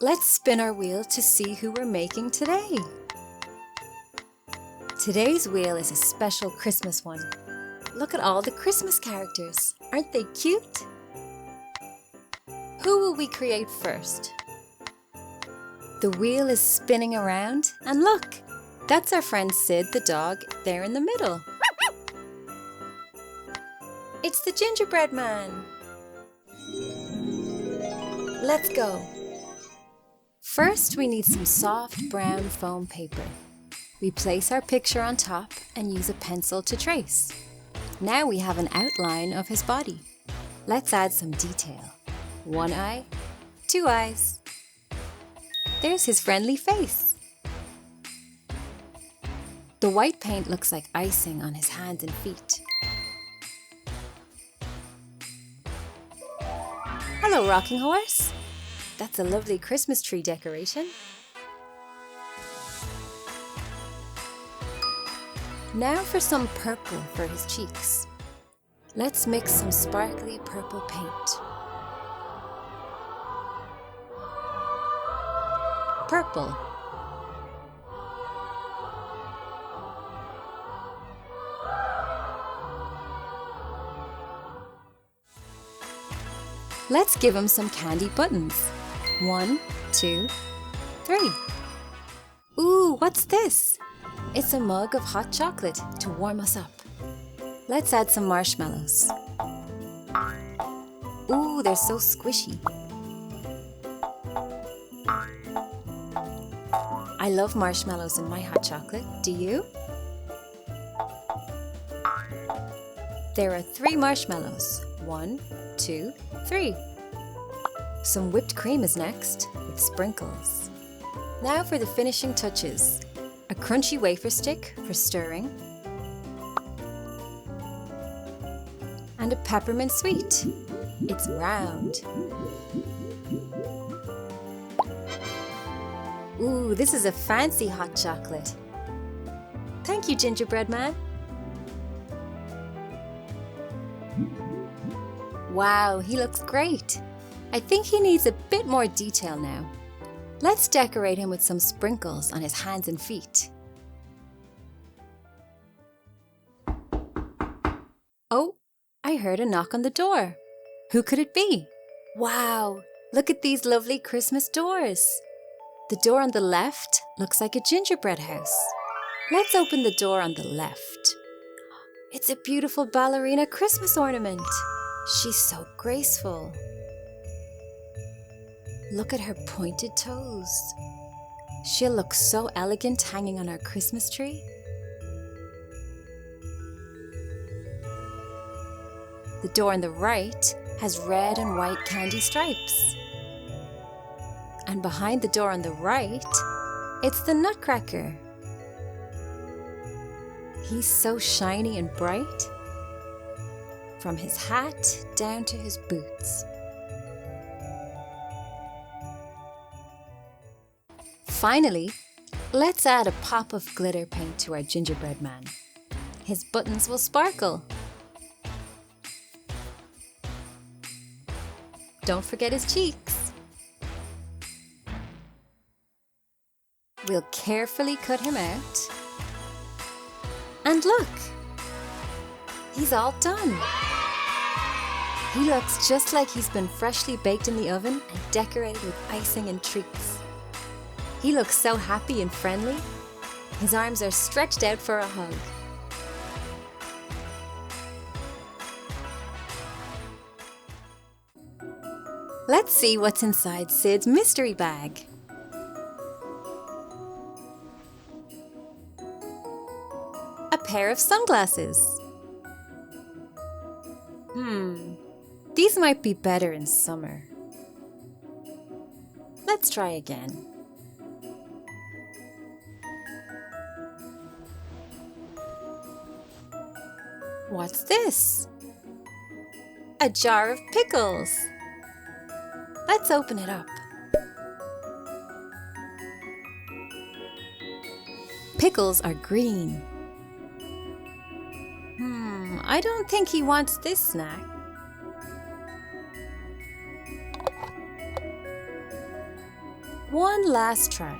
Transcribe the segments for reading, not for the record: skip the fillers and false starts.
Let's spin our wheel to see who we're making today. Today's wheel is a special Christmas one. Look at all the Christmas characters. Aren't they cute? Who will we create first? The wheel is spinning around, and look, that's our friend Sid the dog there in the middle. It's the Gingerbread Man. Let's go. First, we need some soft brown foam paper. We place our picture on top and use a pencil to trace. Now we have an outline of his body. Let's add some detail. One eye, two eyes. There's his friendly face. The white paint looks like icing on his hands and feet. Hello, rocking horse. That's a lovely Christmas tree decoration. Now for some purple for his cheeks. Let's mix some sparkly purple paint. Purple. Let's give him some candy buttons. 1, 2, 3. Ooh, what's this? It's a mug of hot chocolate to warm us up. Let's add some marshmallows. Ooh, they're so squishy. I love marshmallows in my hot chocolate. Do you? There are 3 marshmallows. 1, 2, 3. Some whipped cream is next, with sprinkles. Now for the finishing touches. A crunchy wafer stick for stirring. And a peppermint sweet. It's round. Ooh, this is a fancy hot chocolate. Thank you, Gingerbread Man. Wow, he looks great. I think he needs a bit more detail now. Let's decorate him with some sprinkles on his hands and feet. Oh, I heard a knock on the door. Who could it be? Wow, look at these lovely Christmas doors. The door on the left looks like a gingerbread house. Let's open the door on the left. It's a beautiful ballerina Christmas ornament. She's so graceful. Look at her pointed toes. She'll look so elegant hanging on our Christmas tree. The door on the right has red and white candy stripes. And behind the door on the right, it's the Nutcracker. He's so shiny and bright, from his hat down to his boots. Finally, let's add a pop of glitter paint to our Gingerbread Man. His buttons will sparkle. Don't forget his cheeks. We'll carefully cut him out. And look, he's all done. He looks just like he's been freshly baked in the oven and decorated with icing and treats. He looks so happy and friendly. His arms are stretched out for a hug. Let's see what's inside Sid's mystery bag. A pair of sunglasses. These might be better in summer. Let's try again. What's this? A jar of pickles. Let's open it up. Pickles are green. I don't think he wants this snack. One last try.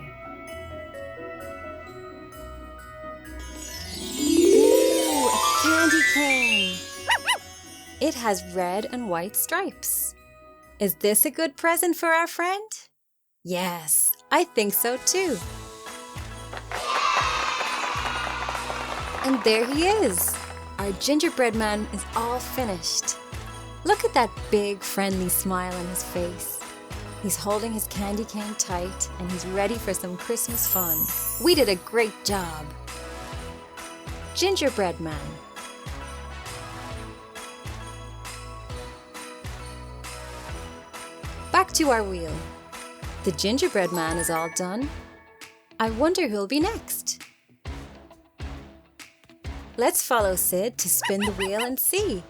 Ooh, a candy cane! It has red and white stripes. Is this a good present for our friend? Yes, I think so too. And there he is! Our gingerbread man is all finished. Look at that big, friendly smile on his face. He's holding his candy cane tight and he's ready for some Christmas fun. We did a great job. Gingerbread Man. Back to our wheel. The gingerbread man is all done. I wonder who'll be next. Let's follow Sid to spin the wheel and see.